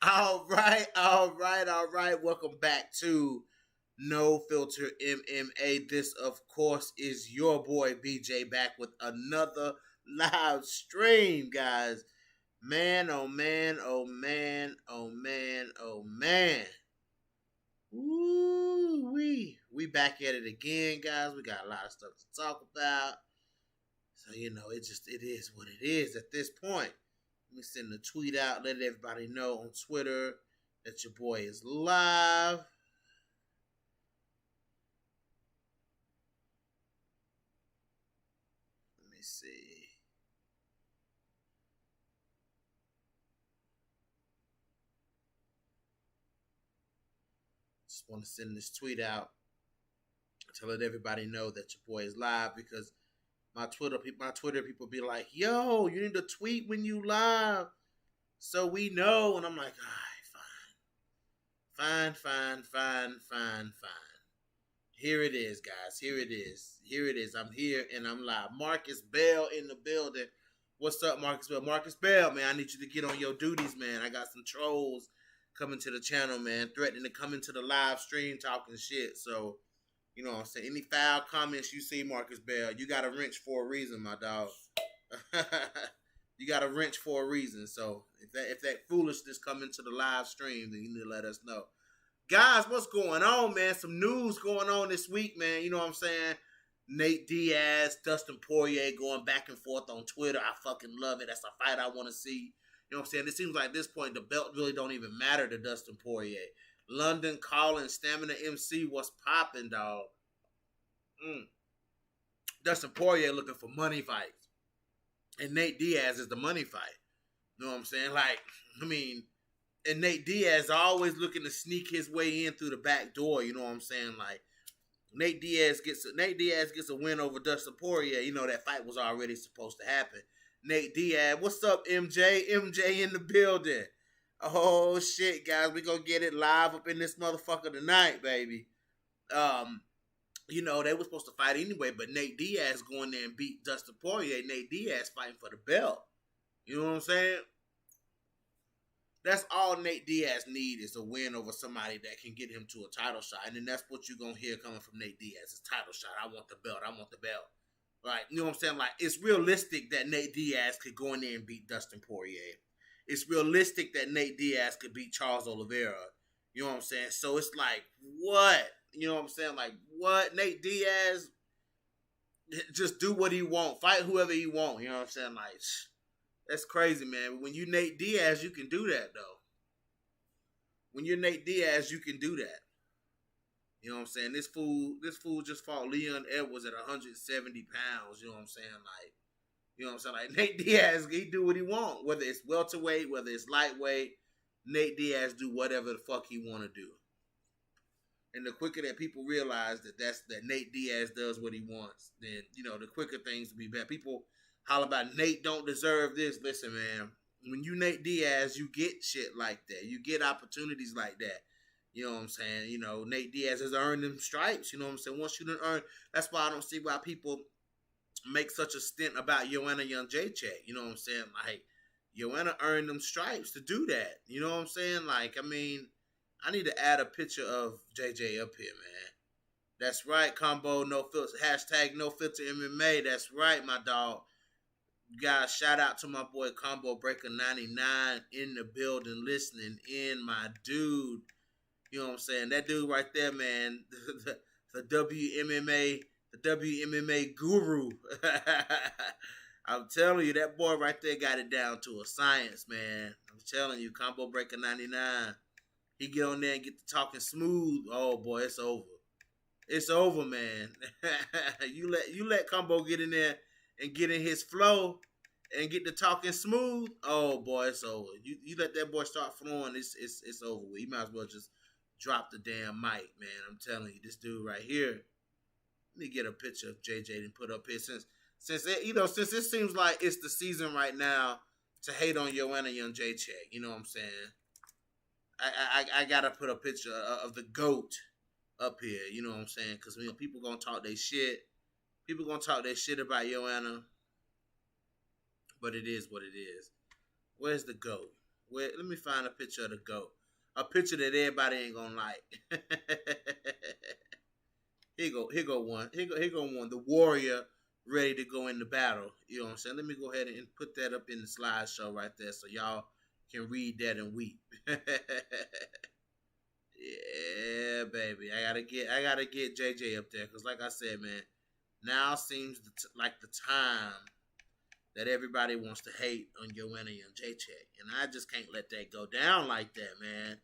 All right. All right. Welcome back to No Filter MMA. This, of course, is your boy BJ back with another live stream, guys. Man, oh man, oh man, oh man, oh man. Woo wee. We back at it again, guys. We got a lot of stuff to talk about. So, it is what it is at this point. Let me send a tweet out, let everybody know on Twitter that your boy is live. Let me see. Just want to send this tweet out to let everybody know that your boy is live, because my Twitter people be like, yo, you need to tweet when you live so we know. And I'm like, all right, fine. Here it is, guys. Here it is. I'm here and I'm live. Marcus Bell in the building. What's up, Marcus Bell? Marcus Bell, man, I need you to get on your duties, man. I got some trolls coming to the channel, man, threatening to come into the live stream talking shit. So, you know what I'm saying? Any foul comments you see, Marcus Bell, you got a wrench for a reason, my dog. You got a wrench for a reason. So if that foolishness come into the live stream, then you need to let us know. Guys, what's going on, man? Some news going on this week, man. You know what I'm saying? Nate Diaz, Dustin Poirier going back and forth on Twitter. I fucking love it. That's a fight I want to see. You know what I'm saying? It seems like at this point, the belt really don't even matter to Dustin Poirier. London Calling, Stamina MC, what's popping, dog? Dustin Poirier looking for money fights. And Nate Diaz is the money fight. You know what I'm saying? And Nate Diaz always looking to sneak his way in through the back door. You know what I'm saying? Like, Nate Diaz gets a win over Dustin Poirier. You know, that fight was already supposed to happen. Nate Diaz, what's up, MJ? MJ in the building. Oh shit, guys, we gonna get it live up in this motherfucker tonight, baby. Um, they were supposed to fight anyway, but Nate Diaz going there and beat Dustin Poirier. Nate Diaz fighting for the belt. You know what I'm saying? That's all Nate Diaz need is a win over somebody that can get him to a title shot. And then that's what you're going to hear coming from Nate Diaz. It's title shot. I want the belt. I want the belt. Like, you know what I'm saying? Like, it's realistic that Nate Diaz could go in there and beat Dustin Poirier. It's realistic that Nate Diaz could beat Charles Oliveira. You know what I'm saying? So it's like, what? You know what I'm saying? Like, what? Nate Diaz, just do what he want. Fight whoever he want. You know what I'm saying? Like, that's crazy, man. When you Nate Diaz, you can do that, though. When you're Nate Diaz, you can do that. You know what I'm saying? This fool just fought Leon Edwards at 170 pounds. You know what I'm saying? Like, you know what I'm saying? Like, Nate Diaz, he do what he want. Whether it's welterweight, whether it's lightweight, Nate Diaz do whatever the fuck he want to do. And the quicker that people realize that Nate Diaz does what he wants, then, the quicker things will be better. People holler about Nate don't deserve this. Listen, man, when you Nate Diaz, you get shit like that. You get opportunities like that. You know what I'm saying? Nate Diaz has earned them stripes. You know what I'm saying? Once you done earn, that's why I don't see why people make such a stint about Joanna Jędrzejczyk. You know what I'm saying? Like, Joanna earned them stripes to do that. You know what I'm saying? Like, I mean, I need to add a picture of JJ up here, man. That's right, Combo No Filter, hashtag No Filter MMA. That's right, my dog. Guys, shout out to my boy Combo Breaker 99 in the building, listening in, my dude. You know what I'm saying? That dude right there, man, the WMMA guru. I'm telling you, that boy right there got it down to a science, man. I'm telling you, Combo Breaker 99. He get on there and get to talking smooth. Oh boy, it's over. It's over, man. you let Combo get in there and get in his flow and get to talking smooth. Oh boy, it's over. You let that boy start flowing, it's over with. You might as well just drop the damn mic, man. I'm telling you, this dude right here. Let me get a picture of JJ and put up here since it seems like it's the season right now to hate on Joanna Jędrzejczyk. You know what I'm saying? I gotta put a picture of the GOAT up here. You know what I'm saying? Because people gonna talk their shit. People gonna talk their shit about Joanna. But it is what it is. Where's the GOAT? Let me find a picture of the GOAT. A picture that everybody ain't gonna like. Here go one. Here go one. The warrior ready to go into battle. You know what I'm saying? Let me go ahead and put that up in the slideshow right there so y'all can read that and weep. Yeah, baby. I gotta get JJ up there because, like I said, man, now seems like the time that everybody wants to hate on Joanna Jędrzejczyk, and I just can't let that go down like that, man.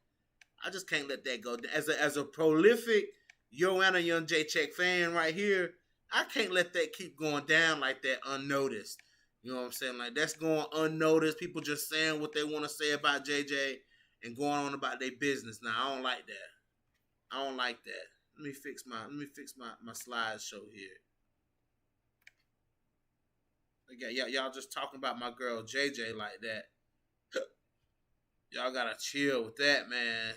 I just can't let that go down. As a prolific Joanna Jędrzejczyk fan right here, I can't let that keep going down like that unnoticed. You know what I'm saying? Like, that's going unnoticed. People just saying what they want to say about JJ and going on about their business. Now, I don't like that. I don't like that. Let me fix my slideshow here. Again, y'all just talking about my girl JJ like that. Y'all gotta chill with that, man.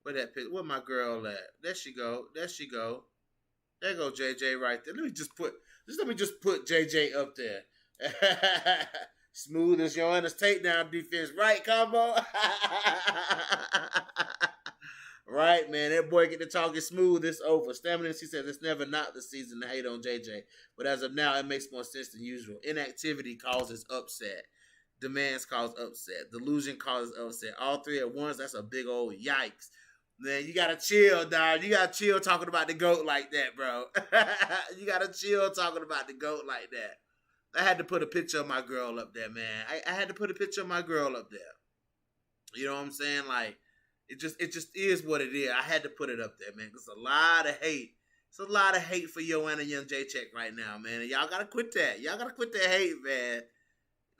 Where my girl at? There she go. There go JJ right there. Let me just put JJ up there. Smooth as Joanna's takedown defense, right, Combo? Right, man. That boy get to talking smooth. It's over. Stamina, she says it's never not the season to hate on JJ. But as of now, it makes more sense than usual. Inactivity causes upset. Demands cause upset. Delusion causes upset. All three at once, that's a big old yikes. Man, you gotta chill, dog. You gotta chill talking about the GOAT like that, bro. You gotta chill talking about the GOAT like that. I had to put a picture of my girl up there, man. I had to put a picture of my girl up there. You know what I'm saying? Like, it just is what it is. I had to put it up there, man. It's a lot of hate. It's a lot of hate for Joanna Jędrzejczyk right now, man. And y'all gotta quit that. Y'all gotta quit that hate, man.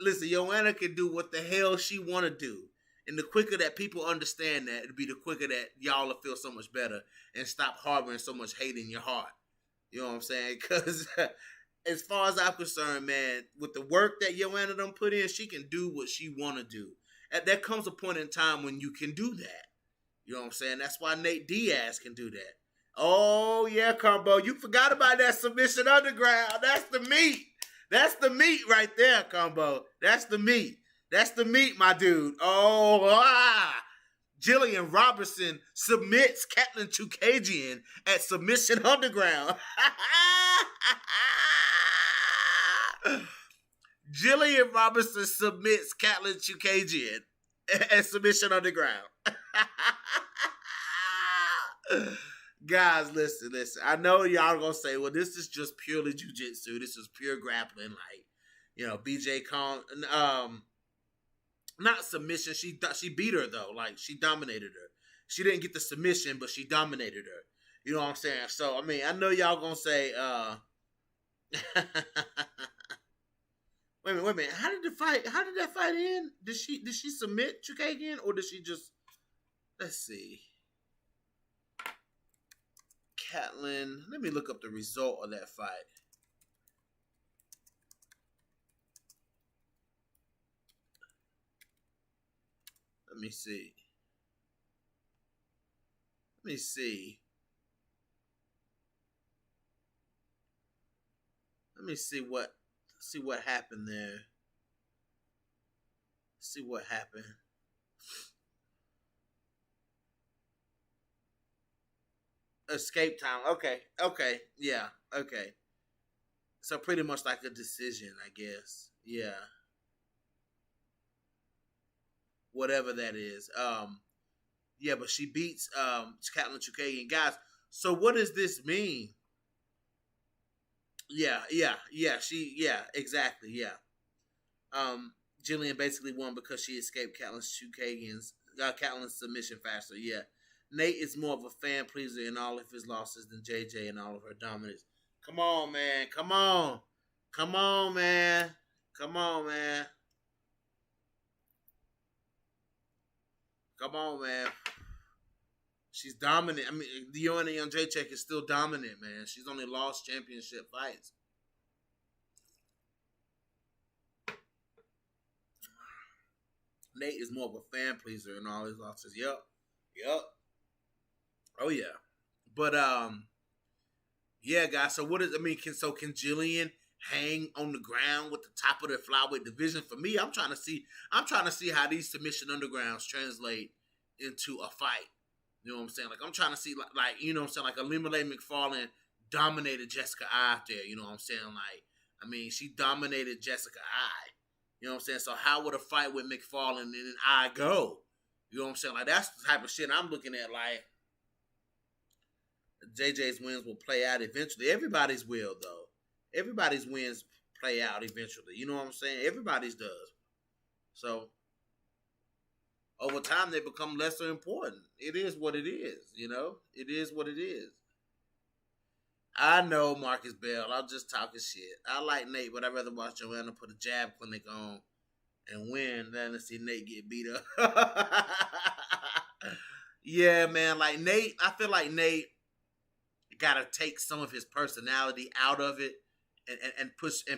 Listen, Joanna can do what the hell she want to do. And the quicker that people understand that, it'll be the quicker that y'all will feel so much better and stop harboring so much hate in your heart. You know what I'm saying? Because as far as I'm concerned, man, with the work that Joanna done put in, she can do what she want to do. There comes a point in time when you can do that. You know what I'm saying? That's why Nate Diaz can do that. Oh, yeah, Combo. You forgot about that submission underground. That's the meat. That's the meat right there, Combo. That's the meat. That's the meat, my dude. Jillian Robertson submits Caitlin Chookagian at Submission Underground. Jillian Robertson submits Caitlin Chookagian at Submission Underground. Guys, listen. I know y'all gonna say, well, this is just purely jiu-jitsu. This is pure grappling. Like, BJ Kong, not submission. She beat her, though. Like, she dominated her. She didn't get the submission, but she dominated her. You know what I'm saying? So, I mean, I know y'all gonna say, wait a minute. How did that fight end? Did she submit Chookagian, or did she just, let's see. Caitlin, let me look up the result of that fight. Let me see. Let me see what happened there. See what happened. Escape time. Okay. Yeah. Okay. So pretty much like a decision, I guess. Yeah. Whatever that is. Yeah, but she beats Caitlin Chookagian. Guys, so what does this mean? Yeah, exactly, yeah. Jillian basically won because she escaped Caitlin's submission faster, yeah. Nate is more of a fan pleaser in all of his losses than JJ in all of her dominance. Come on, man. Come on, man. Come on, man. She's dominant. I mean, Joanna Jędrzejczyk is still dominant, man. She's only lost championship fights. Nate is more of a fan pleaser in all his losses. Yep. Oh yeah. But yeah, guys. So can Jillian hang on the ground with the top of the flyweight division? For me, I'm trying to see how these submission undergrounds translate into a fight. You know what I'm saying? Like, I'm trying to see like you know what I'm saying, like Elimelei McFarlane dominated Jessica Eye there. You know what I'm saying? Like, I mean, she dominated Jessica Eye. You know what I'm saying? So how would a fight with McFarlane and an Eye go? You know what I'm saying? Like, that's the type of shit I'm looking at. Like, JJ's wins will play out eventually. Everybody's will, though. Everybody's wins play out eventually. You know what I'm saying? Everybody's does. So over time, they become lesser important. It is what it is. You know, it is what it is. I know, Marcus Bell. I'm just talking shit. I like Nate, but I'd rather watch Joanna put a jab clinic on and win than to see Nate get beat up. Yeah, man. Like Nate, I feel like Nate gotta take some of his personality out of it and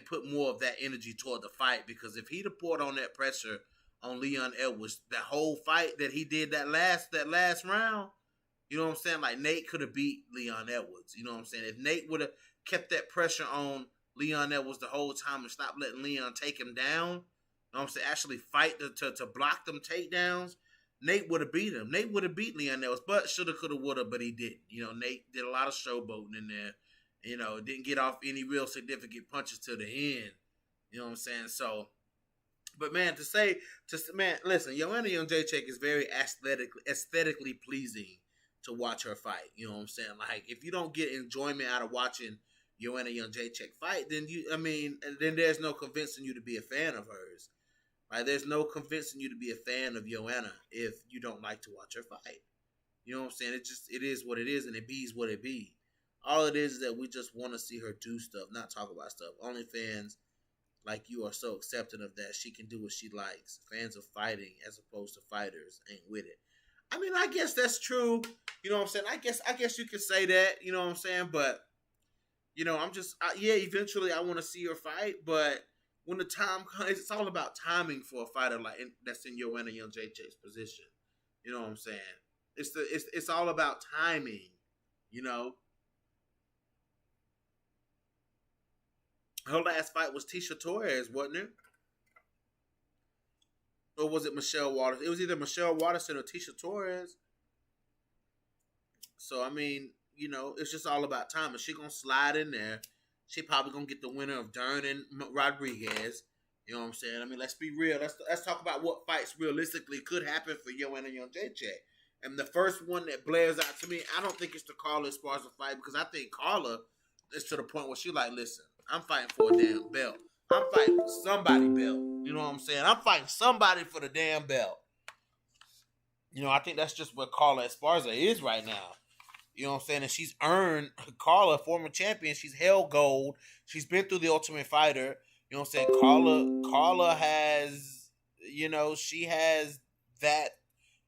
put more of that energy toward the fight, because if he'd have poured on that pressure on Leon Edwards, that whole fight that he did that last round, you know what I'm saying? Like, Nate could have beat Leon Edwards. You know what I'm saying? If Nate would have kept that pressure on Leon Edwards the whole time and stopped letting Leon take him down, you know what I'm saying? Actually fight to block them takedowns, Nate would have beat him. Nate would have beat Leon Edwards, but shoulda, coulda, woulda, but he didn't. You know, Nate did a lot of showboating in there. You know, didn't get off any real significant punches to the end. You know what I'm saying? So, but man, listen, Joanna Jędrzejczyk is very aesthetically pleasing to watch her fight. You know what I'm saying? Like, if you don't get enjoyment out of watching Joanna Jędrzejczyk fight, then then there's no convincing you to be a fan of hers. Like, there's no convincing you to be a fan of Joanna if you don't like to watch her fight. You know what I'm saying? It is what it is, and it be's what it be. All it is that we just want to see her do stuff, not talk about stuff. Only fans like you are so accepting of that. She can do what she likes. Fans of fighting as opposed to fighters ain't with it. I mean, I guess that's true. You know what I'm saying? I guess you could say that. You know what I'm saying? But, you know, I'm just, eventually I want to see her fight. But when the time comes, it's all about timing for a fighter that's in Joanna Jędrzejczyk's position. You know what I'm saying? It's all about timing. You know, her last fight was Tisha Torres, wasn't it? Or was it Michelle Waters? It was either Michelle Waterson or Tisha Torres. So I mean, you know, it's just all about timing. She gonna slide in there. She probably gonna get the winner of Dern and Rodriguez. You know what I'm saying? I mean, let's be real. Let's talk about what fights realistically could happen for Joanna Jędrzejczyk. And the first one that blares out to me, I don't think it's the Carla Esparza fight, because I think Carla is to the point where she like, listen, I'm fighting for a damn belt. I'm fighting for somebody belt. You know what I'm saying? I'm fighting somebody for the damn belt. You know, I think that's just where Carla Esparza is right now. You know what I'm saying? And she's earned, Carla, former champion, she's held gold. She's been through the Ultimate Fighter. You know what I'm saying? Carla has, you know, she has that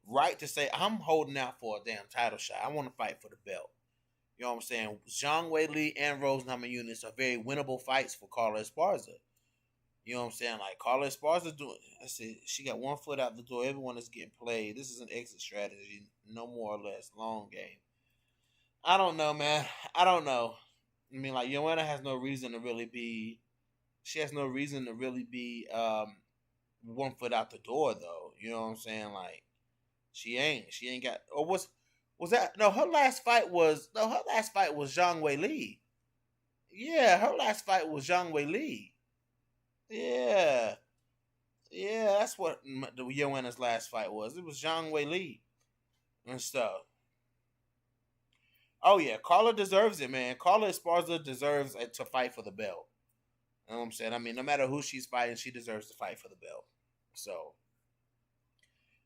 right to say, I'm holding out for a damn title shot. I want to fight for the belt. You know what I'm saying? Zhang Weili and Rose Namajunas are very winnable fights for Carla Esparza. You know what I'm saying? Like, Carla Esparza doing, I said, she got one foot out the door. Everyone is getting played. This is an exit strategy, no more or less. Long game. I don't know, man. I don't know. I mean, like, Joanna has no reason to really be. She has no reason to really be one foot out the door, though. You know what I'm saying? Like, she ain't got. Or was that? No, her last fight was Zhang Weili. Yeah, her last fight was Zhang Weili. Yeah, that's what the Joanna's last fight was. It was Zhang Weili and stuff. Oh yeah, Carla deserves it, man. Carla Esparza deserves to fight for the belt. You know what I'm saying? I mean, no matter who she's fighting, she deserves to fight for the belt. So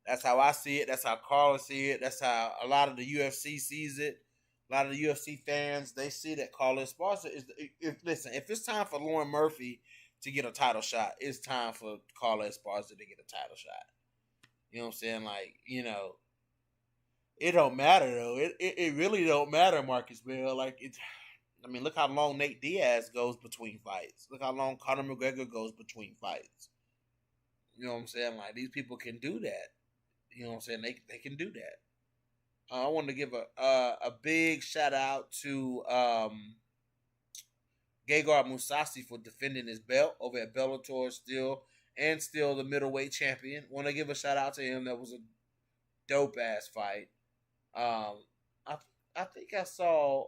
that's how I see it. That's how Carla see it. That's how a lot of the UFC sees it. A lot of the UFC fans, they see that Carla Esparza is. If it's time for Lauren Murphy to get a title shot, it's time for Carla Esparza to get a title shot. You know what I'm saying? Like, you know. It don't matter though. It really don't matter, Marcus Bell. Like, it. I mean, look how long Nate Diaz goes between fights. Look how long Conor McGregor goes between fights. You know what I'm saying? Like, these people can do that. You know what I'm saying? They can do that. I want to give a big shout out to Gegard Mousasi for defending his belt over at Bellator, still the middleweight champion. Want to give a shout out to him. That was a dope ass fight. I think I saw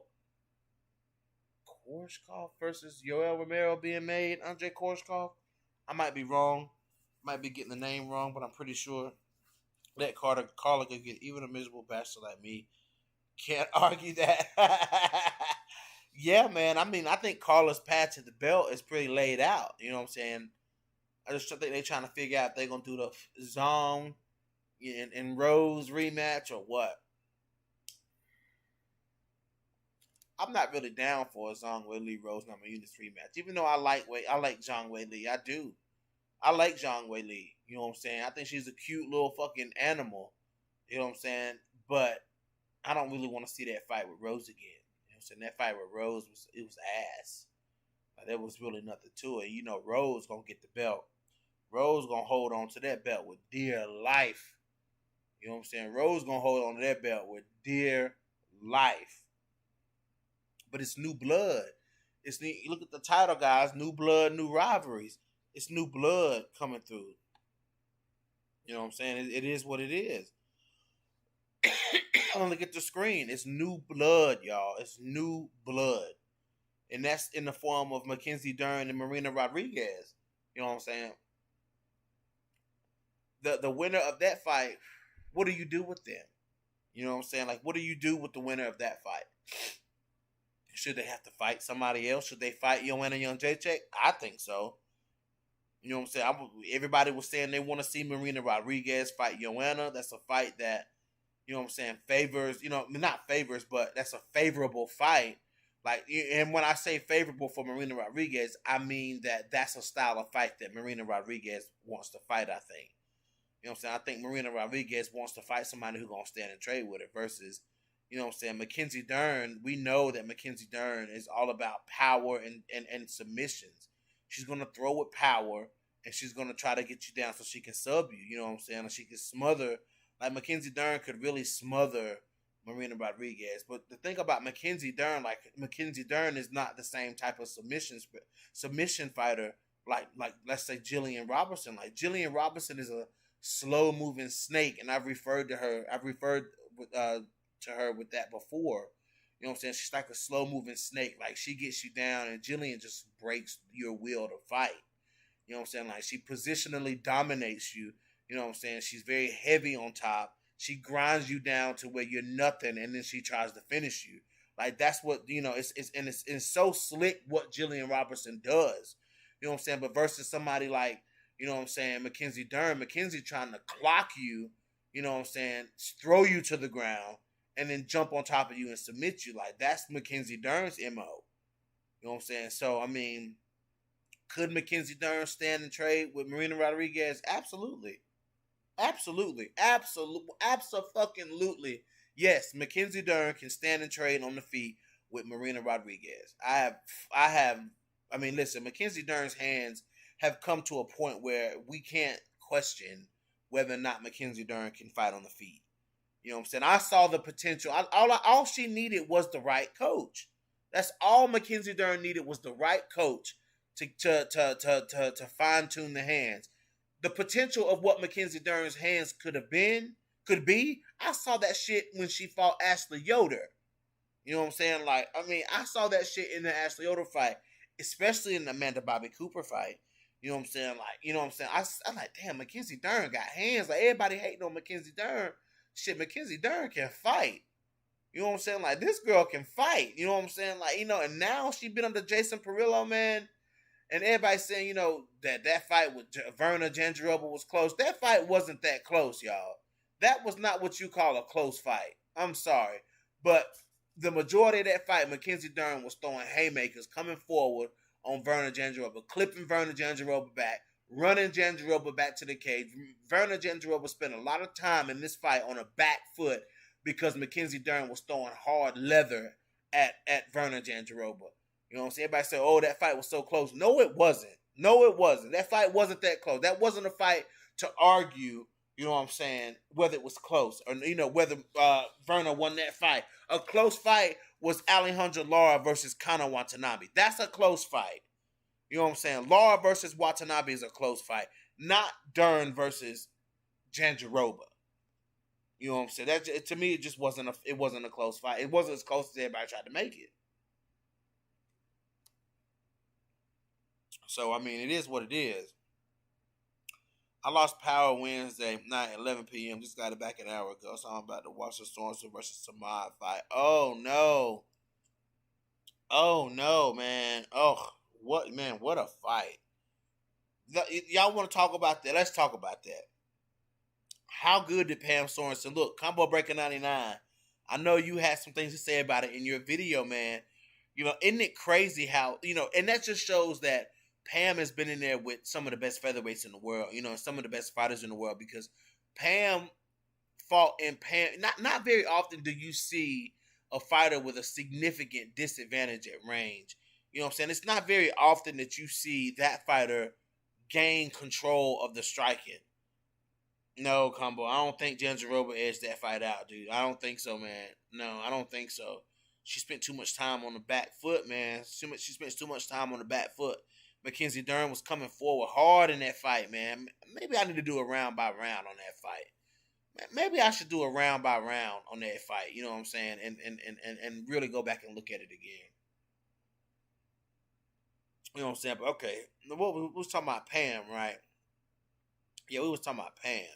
Koreshkov versus Yoel Romero being made. Andre Koreshkov. I might be wrong. Might be getting the name wrong, but I'm pretty sure. Let Carla could get even a miserable bastard like me. Can't argue that. Yeah, man. I mean, I think Carla's path to the belt is pretty laid out. You know what I'm saying? I just think they're trying to figure out if they're going to do the Zong and Rose rematch or what. I'm not really down for a Zhang Weili Rose Namajunas rematch, even though I like Zhang Weili. I do. I like Zhang Weili. You know what I'm saying? I think she's a cute little fucking animal. You know what I'm saying? But I don't really want to see that fight with Rose again. You know what I'm saying? That fight with Rose was ass. Like, there was really nothing to it. You know, Rose gonna get the belt. Rose gonna hold on to that belt with dear life. You know what I'm saying? Rose gonna hold on to that belt with dear life. But it's new blood. Look at the title, guys. New blood, new rivalries. It's new blood coming through. You know what I'm saying? It is what it is. Look at the screen. It's new blood, y'all. It's new blood. And that's in the form of Mackenzie Dern and Marina Rodriguez. You know what I'm saying? The winner of that fight, what do you do with them? You know what I'm saying? Like, what do you do with the winner of that fight? Should they have to fight somebody else? Should they fight Joanna Jędrzejczyk? I think so. You know what I'm saying? Everybody was saying they want to see Marina Rodriguez fight Joanna. That's a fight that, you know what I'm saying, favors, not favors, but that's a favorable fight. Like, and when I say favorable for Marina Rodriguez, I mean that's a style of fight that Marina Rodriguez wants to fight, I think. You know what I'm saying? I think Marina Rodriguez wants to fight somebody who's going to stand and trade with her versus, you know what I'm saying, Mackenzie Dern. We know that Mackenzie Dern is all about power and submissions. She's gonna throw with power, and she's gonna try to get you down so she can sub you. You know what I'm saying? Or she can smother. Like Mackenzie Dern could really smother Marina Rodriguez. But the thing about Mackenzie Dern, like Mackenzie Dern is not the same type of submission fighter like let's say Jillian Robertson. Like Jillian Robertson is a slow moving snake, and I've referred to her with that before. You know what I'm saying? She's like a slow moving snake. Like she gets you down, and Jillian just breaks your will to fight. You know what I'm saying? Like she positionally dominates you. You know what I'm saying? She's very heavy on top. She grinds you down to where you're nothing, and then she tries to finish you. Like that's what it's so slick what Jillian Robertson does. You know what I'm saying? But versus somebody like, you know what I'm saying, Mackenzie Dern, Mackenzie trying to clock you, you know what I'm saying, throw you to the ground, and then jump on top of you and submit you. Like that's Mackenzie Dern's MO. You know what I'm saying? So I mean, could Mackenzie Dern stand and trade with Marina Rodriguez? Absolutely. Absolutely. Absolutely. Yes, Mackenzie Dern can stand and trade on the feet with Marina Rodriguez. I mean, listen, Mackenzie Dern's hands have come to a point where we can't question whether or not Mackenzie Dern can fight on the feet. You know what I'm saying? I saw the potential. All she needed was the right coach. That's all Mackenzie Dern needed was the right coach to fine tune the hands. The potential of what Mackenzie Dern's hands could be. I saw that shit when she fought Ashley Yoder. You know what I'm saying? Like, I mean, I saw that shit in the Ashley Yoder fight, especially in the Amanda Bobby Cooper fight. You know what I'm saying? Like, you know what I'm saying? I'm like, damn, Mackenzie Dern got hands. Like, everybody hating on Mackenzie Dern. Shit, Mackenzie Dern can fight. You know what I'm saying? Like, this girl can fight. You know what I'm saying? Like, you know, and now she been under Jason Perillo, man. And everybody's saying, you know, that fight with Verna Jandiroba was close. That fight wasn't that close, y'all. That was not what you call a close fight. I'm sorry. But the majority of that fight, Mackenzie Dern was throwing haymakers, coming forward on Verna Jandiroba, clipping Verna Jandiroba back, running Jandiroba back to the cage. Verna Jandiroba spent a lot of time in this fight on a back foot because Mackenzie Dern was throwing hard leather at Verna Jandiroba. You know what I'm saying? Everybody said, oh, that fight was so close. No, it wasn't. That fight wasn't that close. That wasn't a fight to argue, you know what I'm saying, whether it was close or, you know, whether Verna won that fight. A close fight was Alejandra Lara versus Kana Watanabe. That's a close fight. You know what I'm saying? Lara versus Watanabe is a close fight, not Dern versus Jandiroba. You know what I'm saying? That, to me, it just wasn't a close fight. It wasn't as close as everybody tried to make it. So, I mean, it is what it is. I lost power Wednesday night at 11 p.m. Just got it back an hour ago. So I'm about to watch the Sorensen versus Samad fight. Oh, no. Oh, no, man. Oh, what a fight. Y'all want to talk about that? Let's talk about that. How good did Pam Sorensen look? Combo Breaker 99. I know you had some things to say about it in your video, man. You know, isn't it crazy how, you know, and that just shows that Pam has been in there with some of the best featherweights in the world, you know, some of the best fighters in the world, because Pam fought in Pam. Not very often do you see a fighter with a significant disadvantage at range. You know what I'm saying? It's not very often that you see that fighter gain control of the striking. No, Combo. I don't think Jandiroba edged that fight out, dude. I don't think so, man. No, I don't think so. She spent too much time on the back foot, man. She spent too much time on the back foot. Mackenzie Dern was coming forward hard in that fight, man. Maybe I need to do a round by round on that fight. Maybe I should do a round by round on that fight. You know what I'm saying? And really go back and look at it again. You know what I'm saying? But okay, we was talking about Pam, right? Yeah, we was talking about Pam.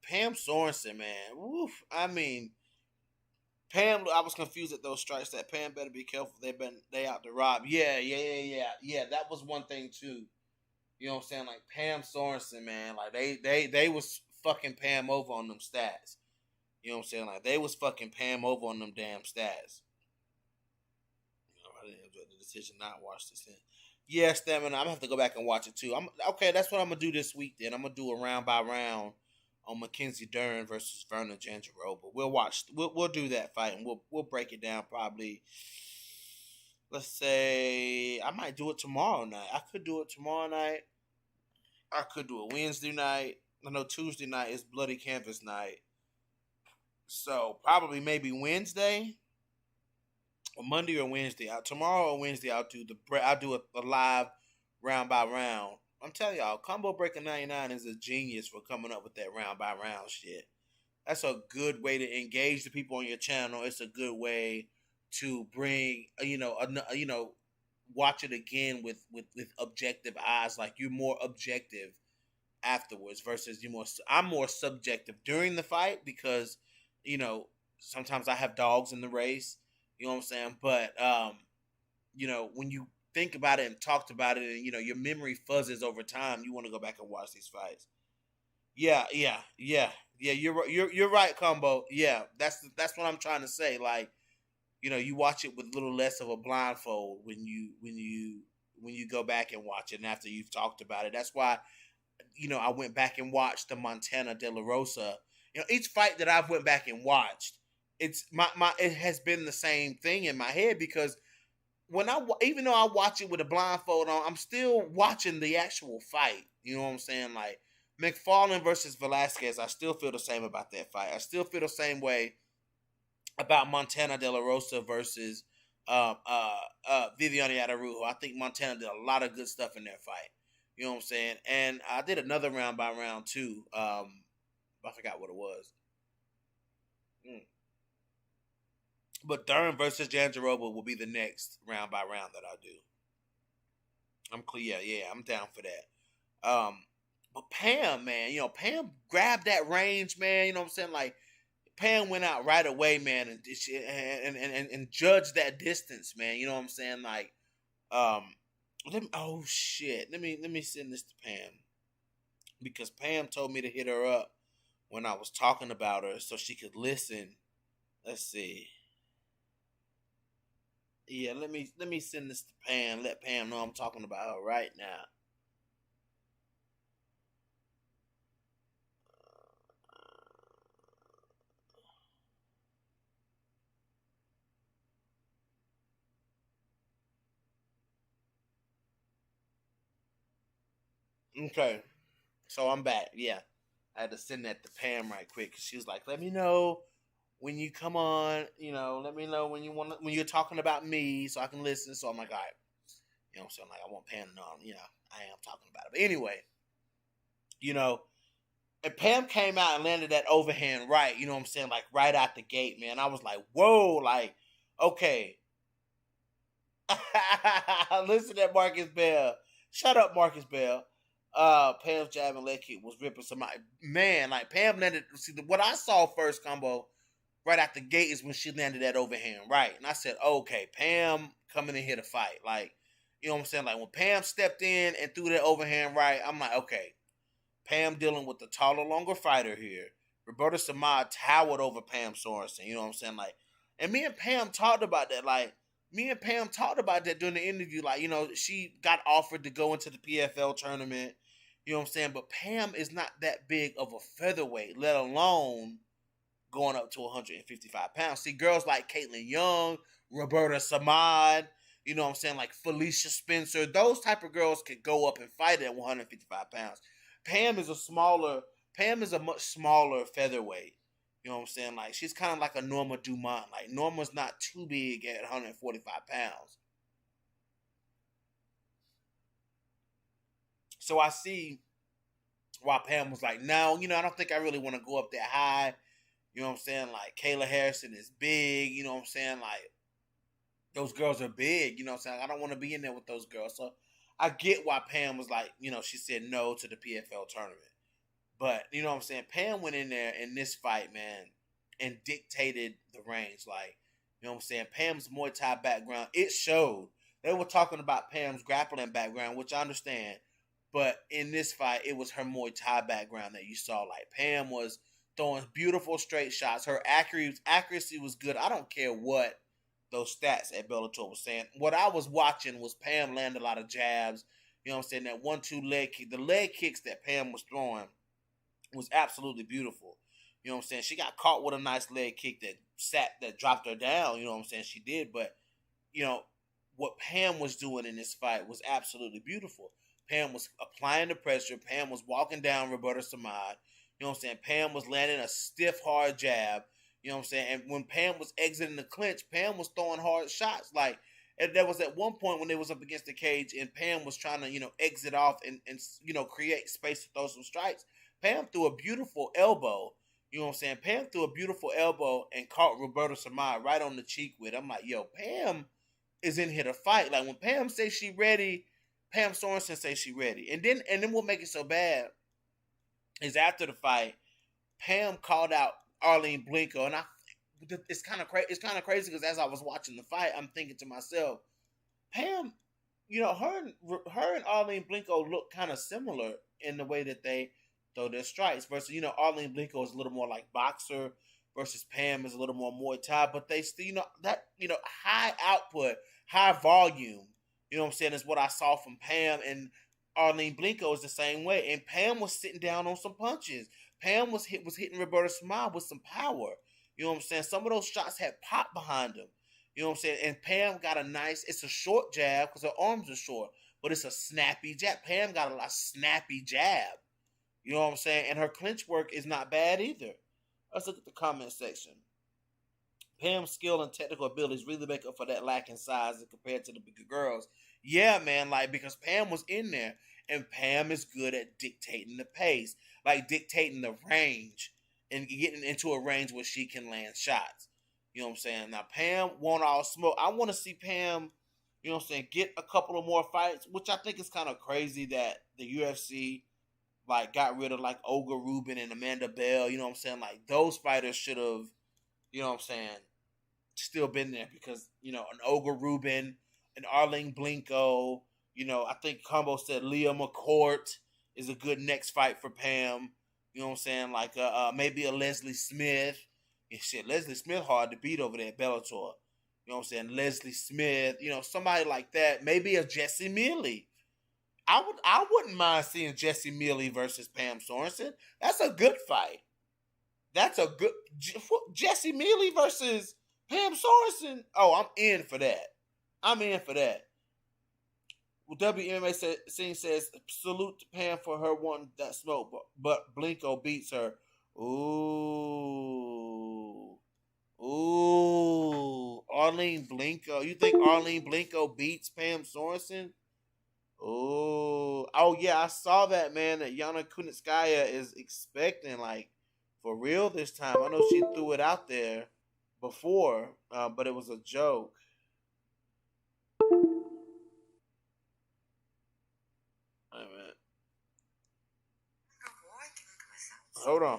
Pam Sorensen, man. Woof. I mean, Pam, I was confused at those strikes. That Pam better be careful. They out to rob. Yeah. That was one thing too. You know what I'm saying? Like Pam Sorensen, man. Like they was fucking Pam over on them stats. You know what I'm saying? Like they was fucking Pam over on them damn stats. You know, I didn't enjoy the decision not watch this thing. Yeah, Stamina. I'm gonna have to go back and watch it too. Okay. That's what I'm gonna do this week. Then I'm gonna do a round by round on Mackenzie Dern versus Verna Jandiroba. We'll do that fight and we'll break it down probably. let's say I might do it tomorrow night. I could do it tomorrow night. I could do it Wednesday night. I know Tuesday night is Bloody Canvas night. So probably maybe Wednesday or Monday or Wednesday. Tomorrow or Wednesday I'll do a live round by round. I'm telling y'all, Combo Breaker 99 is a genius for coming up with that round by round shit. That's a good way to engage the people on your channel. It's a good way to bring watch it again with objective eyes. Like you're more objective afterwards versus I'm more subjective during the fight because sometimes I have dogs in the race. You know what I'm saying? But when you think about it and talked about it, and your memory fuzzes over time, you want to go back and watch these fights. Yeah. You're right, Combo. Yeah, that's what I'm trying to say. Like, you watch it with a little less of a blindfold when you go back and watch it, and after you've talked about it. That's why, I went back and watched the Montana De La Rosa. Each fight that I've went back and watched, it's it has been the same thing in my head because even though I watch it with a blindfold on, I'm still watching the actual fight. You know what I'm saying? Like McFarlane versus Velasquez, I still feel the same about that fight. I still feel the same way about Montana De La Rosa versus Viviane Araújo. I think Montana did a lot of good stuff in that fight. You know what I'm saying? And I did another round by round too. I forgot what it was. But Dern versus Jandiroba will be the next round by round that I do. I'm clear. Yeah, I'm down for that. But Pam, man, Pam grabbed that range, man. You know what I'm saying? Like, Pam went out right away, man, and judged that distance, man. You know what I'm saying? Like, oh shit. Let me send this to Pam because Pam told me to hit her up when I was talking about her so she could listen. Let's see. Yeah, let me send this to Pam. Let Pam know I'm talking about her right now. Okay, so I'm back. Yeah, I had to send that to Pam right quick. She was like, "Let me know when you come on. Let me know when you're talking about me, so I can listen." So I'm like, "All right." You know what I'm saying? Like, I want Pam to know, I am talking about it. But anyway, and Pam came out and landed that overhand right. You know what I'm saying? Like right out the gate, man. I was like, "Whoa!" Like, okay. Listen to Marcus Bell. Shut up, Marcus Bell. Pam's jab and leg kick was ripping somebody. Man, like Pam landed. See, what I saw first, Combo, right out the gate is when she landed that overhand right. And I said, okay, Pam coming in here to fight. Like, you know what I'm saying? Like when Pam stepped in and threw that overhand right, I'm like, okay, Pam dealing with the taller, longer fighter here. Roberta Samad towered over Pam Sorensen. You know what I'm saying? Like, and me and Pam talked about that. Like, me and Pam talked about that during the interview. Like, she got offered to go into the PFL tournament. You know what I'm saying? But Pam is not that big of a featherweight, let alone going up to 155 pounds. See, girls like Caitlin Young, Roberta Samad, you know what I'm saying, like Felicia Spencer, those type of girls could go up and fight at 155 pounds. Pam is a much smaller featherweight. You know what I'm saying? Like, she's kind of like a Norma Dumont. Like, Norma's not too big at 145 pounds. So I see why Pam was like, no, I don't think I really want to go up that high. You know what I'm saying? Like, Kayla Harrison is big. You know what I'm saying? Like, those girls are big. You know what I'm saying? I don't want to be in there with those girls. So I get why Pam was like, she said no to the PFL tournament. But, you know what I'm saying? Pam went in there in this fight, man, and dictated the range. Like, you know what I'm saying? Pam's Muay Thai background, it showed. They were talking about Pam's grappling background, which I understand. But in this fight, it was her Muay Thai background that you saw. Like, Pam was throwing beautiful straight shots. Her accuracy was good. I don't care what those stats at Bellator was saying. What I was watching was Pam land a lot of jabs. You know what I'm saying? That 1-2 leg kick. The leg kicks that Pam was throwing was absolutely beautiful. You know what I'm saying? She got caught with a nice leg kick that dropped her down. You know what I'm saying? She did. But, what Pam was doing in this fight was absolutely beautiful. Pam was applying the pressure. Pam was walking down Roberta Samad. You know what I'm saying? Pam was landing a stiff, hard jab. You know what I'm saying? And when Pam was exiting the clinch, Pam was throwing hard shots. Like, and there was at one point when they was up against the cage and Pam was trying to, exit off and create space to throw some strikes. Pam threw a beautiful elbow. You know what I'm saying? Pam threw a beautiful elbow and caught Roberta Samad right on the cheek with. I'm like, yo, Pam is in here to fight. Like when Pam says she ready, Pam Sorensen says she ready. And then what make it so bad is after the fight, Pam called out Arlene Blinko, and it's kind of crazy. It's kind of crazy because as I was watching the fight, I'm thinking to myself, Pam, her and Arlene Blinko look kind of similar in the way that they throw their strikes. Versus, Arlene Blinko is a little more like boxer, versus Pam is a little more Muay Thai. But they still, high output, high volume. You know what I'm saying? Is what I saw from Pam, and Arlene Blinko is the same way. And Pam was sitting down on some punches. Pam was hitting Roberta Smile with some power. You know what I'm saying? Some of those shots had pop behind them. You know what I'm saying? And Pam got it's a short jab because her arms are short, but it's a snappy jab. Pam got a snappy jab. You know what I'm saying? And her clinch work is not bad either. Let's look at the comment section. Pam's skill and technical abilities really make up for that lack in size compared to the bigger girls. Yeah, man, because Pam was in there, and Pam is good at dictating the pace, dictating the range, and getting into a range where she can land shots. You know what I'm saying? Now, Pam won't all smoke. I want to see Pam, get a couple of more fights, which I think is kind of crazy that the UFC, got rid of, Olga Rubin and Amanda Bell. You know what I'm saying? Those fighters should have, still been there because, an Olga Rubin, an Arlene Blinko, I think Combo said Leah McCourt is a good next fight for Pam. You know what I'm saying? Maybe a Leslie Smith. Yeah, shit, Leslie Smith hard to beat over there at Bellator. You know what I'm saying? Leslie Smith, somebody like that. Maybe a Jesse Mealy. I wouldn't mind seeing Jesse Mealy versus Pam Sorensen. That's a good fight. That's a good Jesse Mealy versus Pam Sorensen. Oh, I'm in for that. I'm in for that. Well, WMMA scene says, salute to Pam for her wanting that smoke, but Blinko beats her. Ooh. Arlene Blinko. You think Arlene Blinko beats Pam Sorensen? Oh yeah, I saw that, man, that Yana Kunitskaya is expecting, for real this time. I know she threw it out there before, but it was a joke. Hold on.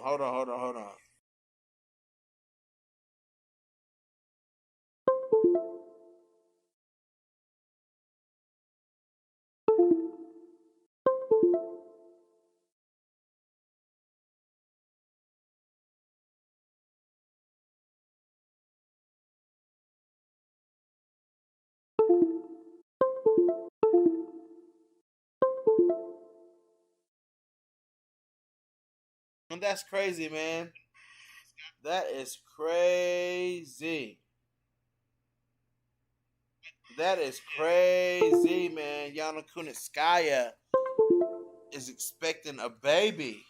And that's crazy, man. That is crazy. That is crazy, man. Yana Kunitskaya is expecting a baby.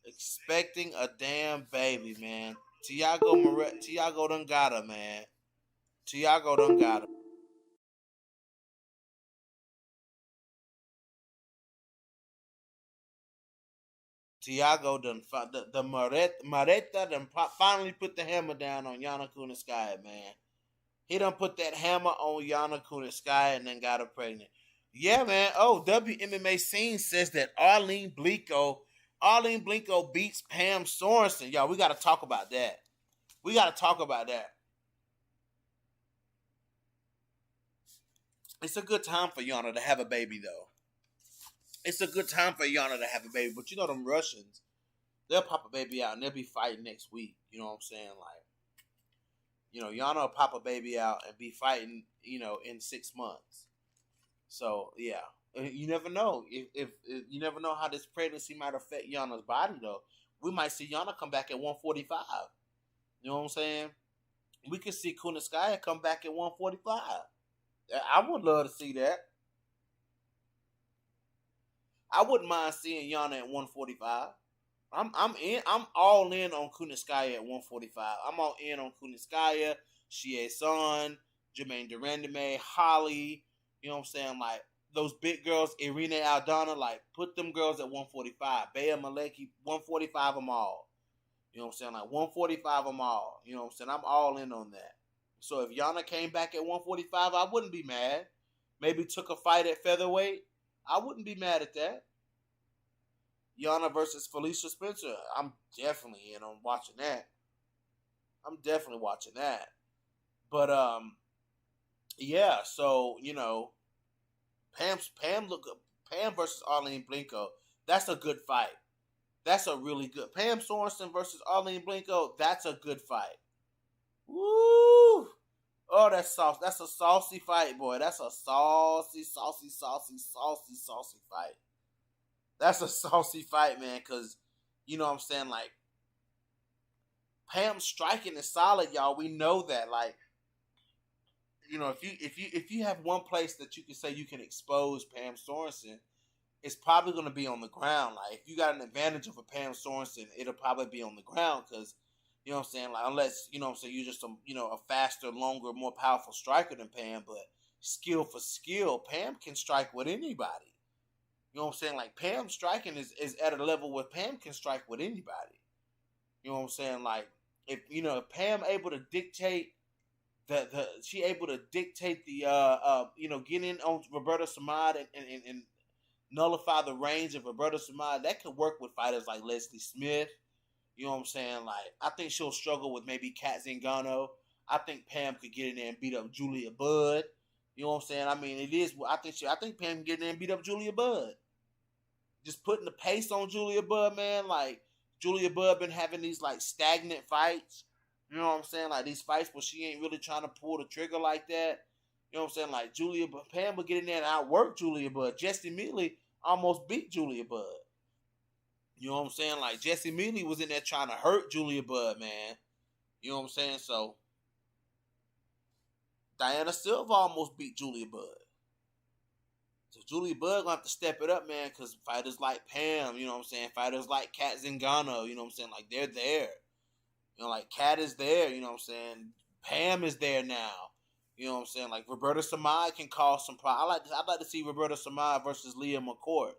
Expecting a damn baby, man. Tiago done got her, man. Tiago done got her. Tiago done the Mareta done finally put the hammer down on Yana Kunitskaya, man. He done put that hammer on Yana Kunitskaya and then got her pregnant. Yeah, man. Oh, WMMA scene says that Arlene Blinko beats Pam Sorensen. Y'all, we got to talk about that. It's a good time for Yana to have a baby, though. It's a good time for Yana to have a baby. But them Russians, they'll pop a baby out and they'll be fighting next week. You know what I'm saying? Yana will pop a baby out and be fighting, in 6 months. So, yeah. You never know. If you never know how this pregnancy might affect Yana's body, though. We might see Yana come back at 145. You know what I'm saying? We could see Kunitskaya come back at 145. I would love to see that. I wouldn't mind seeing Yana at 145. I'm all in on Kunitskaya at 145. I'm all in on Kunitskaya, Shie Son, Jermaine Durandame, Holly. You know what I'm saying? Like those big girls, Irina Aldana. Like put them girls at 145. Bea Maleki, 145 them all. You know what I'm saying? Like 145 them all. You know what I'm saying? I'm all in on that. So if Yana came back at 145, I wouldn't be mad. Maybe took a fight at featherweight. I wouldn't be mad at that. Yana versus Felicia Spencer. I'm definitely in on watching that. I'm definitely watching that. But yeah. So Pam versus Arlene Blinko. That's a good fight. That's a really good Pam Sorensen versus Arlene Blinko. That's a good fight. Woo! Oh, that's sauce. That's a saucy fight, boy. That's a saucy fight. That's a saucy fight, man. Cause you know what I'm saying, like Pam striking is solid, y'all. We know that. Like, if you have one place that you can say you can expose Pam Sorensen, it's probably going to be on the ground. Like, if you got an advantage of a Pam Sorensen, it'll probably be on the ground because, you know what I'm saying? Like, unless, you know what I'm saying, you're just a faster, longer, more powerful striker than Pam, but skill for skill, Pam can strike with anybody. You know what I'm saying? Like, Pam striking is at a level where Pam can strike with anybody. You know what I'm saying? Like, if Pam able to dictate she able to dictate the get in on Roberta Samad and nullify the range of Roberta Samad, that could work with fighters like Leslie Smith. You know what I'm saying? Like, I think she'll struggle with maybe Kat Zingano. I think Pam could get in there and beat up Julia Budd. You know what I'm saying? I mean, it is. I think Pam can get in there and beat up Julia Budd. Just putting the pace on Julia Budd, man. Like, Julia Budd been having these like stagnant fights. You know what I'm saying? Like these fights where she ain't really trying to pull the trigger like that. You know what I'm saying? Like Pam would get in there and outwork Julia Budd. Jesse Mealy almost beat Julia Budd. You know what I'm saying? Like Jesse Mealy was in there trying to hurt Julia Budd, man. You know what I'm saying? So Diana Silva almost beat Julia Budd. So Julia Budd gonna have to step it up, man, because fighters like Pam, you know what I'm saying? Fighters like Kat Zingano, you know what I'm saying? Like, they're there. Like Kat is there, you know what I'm saying? Pam is there now. You know what I'm saying? Like Roberta Samad can cause some problems. I'd like to see Roberta Samad versus Leah McCourt.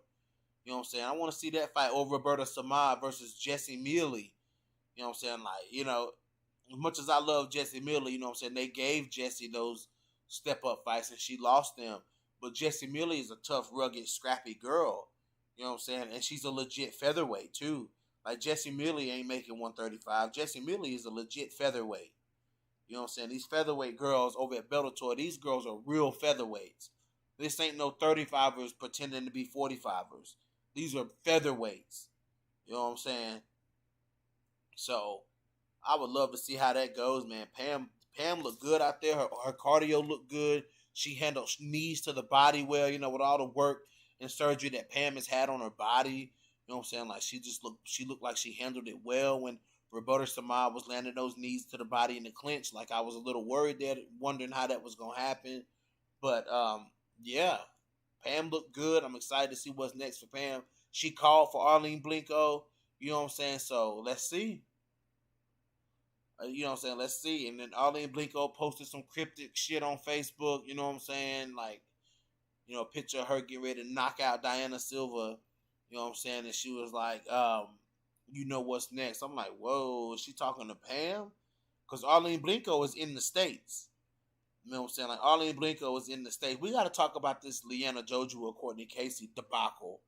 You know what I'm saying? I want to see that fight over Roberta Samad versus Jesse Mealy. You know what I'm saying? Like, as much as I love Jesse Mealy, you know what I'm saying? They gave Jesse those step up fights and she lost them. But Jesse Mealy is a tough, rugged, scrappy girl. You know what I'm saying? And she's a legit featherweight too. Like Jesse Mealy ain't making 135. Jesse Mealy is a legit featherweight. You know what I'm saying? These featherweight girls over at Bellator, these girls are real featherweights. This ain't no 35ers pretending to be 45ers. These are featherweights. You know what I'm saying? So I would love to see how that goes, man. Pam looked good out there. Her cardio looked good. She handled knees to the body well, with all the work and surgery that Pam has had on her body. You know what I'm saying? Like she looked like she handled it well when Roberta Samad was landing those knees to the body in the clinch. Like I was a little worried there, wondering how that was gonna happen. But yeah, Pam looked good. I'm excited to see what's next for Pam. She called for Arlene Blinko. You know what I'm saying? So let's see. You know what I'm saying? Let's see. And then Arlene Blinko posted some cryptic shit on Facebook. You know what I'm saying? Like, a picture of her getting ready to knock out Diana Silva. You know what I'm saying? And she was like, what's next? I'm like, whoa, is she talking to Pam? Because Arlene Blinko is in the States. You know what I'm saying? Like, Arlene Blinko is in the States. We got to talk about this Leanna Jojua, Courtney Casey debacle.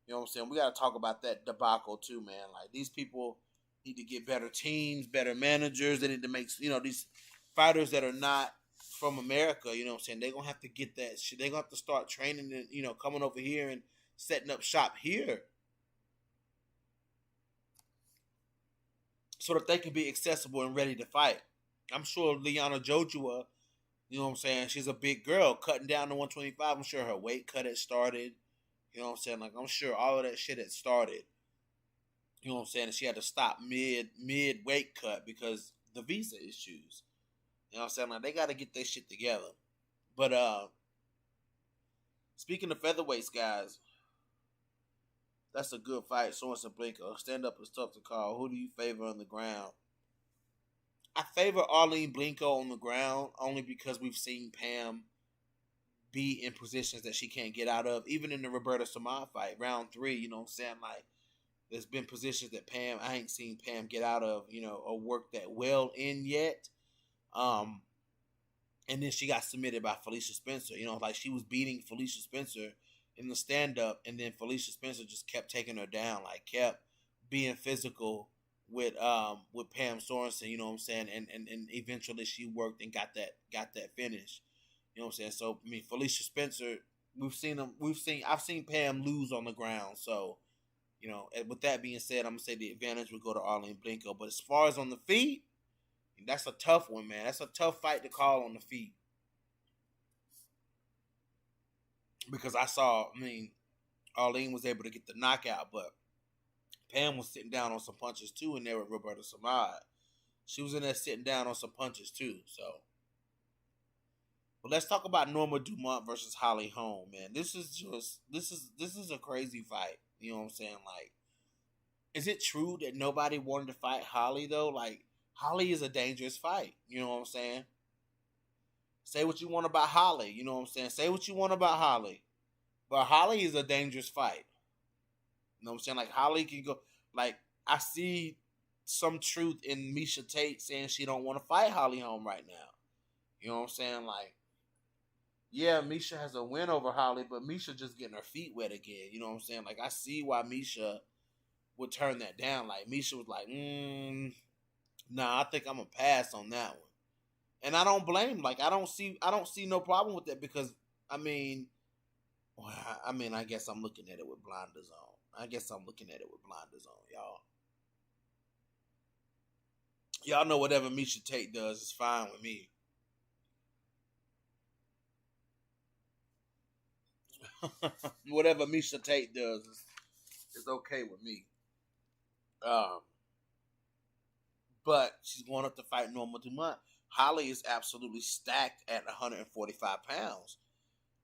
You know what I'm saying? We got to talk about that debacle too, man. Like, these people need to get better teams, better managers. They need to make, these fighters that are not from America, you know what I'm saying? They're going to have to get that shit. They're going to have to start training and, coming over here and setting up shop here so that they can be accessible and ready to fight. I'm sure Liana Jojua, you know what I'm saying? She's a big girl cutting down to 125. I'm sure her weight cut had started. You know what I'm saying? Like, I'm sure all of that shit had started. You know what I'm saying? And she had to stop mid weight cut because the visa issues. You know what I'm saying? Like, they got to get their shit together. But speaking of featherweights, guys, that's a good fight. Sorensen Blanco. Stand up is tough to call. Who do you favor on the ground? I favor Arlene Blanco on the ground only because we've seen Pam be in positions that she can't get out of. Even in the Roberta Samad fight, round 3, you know what I'm saying? Like, there's been positions that I ain't seen Pam get out of, or work that well in yet. And then she got submitted by Felicia Spencer. Like she was beating Felicia Spencer in the stand-up, and then Felicia Spencer just kept taking her down, like kept being physical with Pam Sorensen, you know what I'm saying? And eventually she worked and got that finish. You know what I'm saying? So I mean Felicia Spencer, I've seen Pam lose on the ground. So, with that being said, I'm gonna say the advantage would go to Arlene Blanco. But as far as on the feet, that's a tough one, man. That's a tough fight to call on the feet. Because Arlene was able to get the knockout, but Pam was sitting down on some punches too in there with Roberta Samad. She was in there sitting down on some punches too, so. But let's talk about Norma Dumont versus Holly Holm, man. This is a crazy fight. You know what I'm saying? Like, is it true that nobody wanted to fight Holly though? Like, Holly is a dangerous fight. You know what I'm saying? Say what you want about Holly. You know what I'm saying? Say what you want about Holly. But Holly is a dangerous fight. You know what I'm saying? Like, Holly can go. Like, I see some truth in Miesha Tate saying she don't want to fight Holly Holm right now. You know what I'm saying? Like, yeah, Miesha has a win over Holly, but Miesha just getting her feet wet again. You know what I'm saying? Like, I see why Miesha would turn that down. Like, Miesha was like, nah, I think I'm gonna pass on that one. And I don't blame. Like, I don't see no problem with that because I guess I'm looking at it with blinders on. Y'all. Y'all know whatever Miesha Tate does is fine with me. Whatever Miesha Tate does is okay with me. But she's going up to fight Norma Dumont. Holly is absolutely stacked at 145 pounds.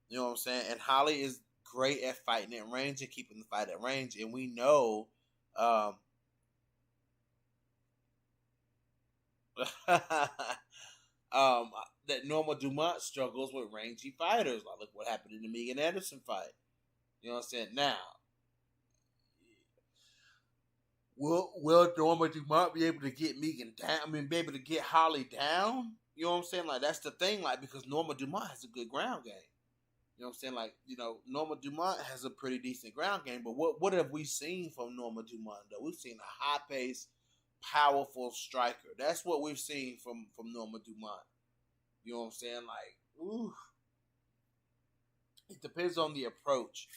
You know what I'm saying? And Holly is great at fighting at range and keeping the fight at range. And we know that Norma Dumont struggles with rangy fighters. Like, look what happened in the Megan Anderson fight. You know what I'm saying? Now, will Norma Dumont be able to get Megan down? I mean, be able to get Holly down? You know what I'm saying? Like, that's the thing. Like, because Norma Dumont has a good ground game. You know what I'm saying? Like, Norma Dumont has a pretty decent ground game. But what have we seen from Norma Dumont, though? We've seen a high-paced, powerful striker. That's what we've seen from Norma Dumont. You know what I'm saying? Like, ooh. It depends on the approach.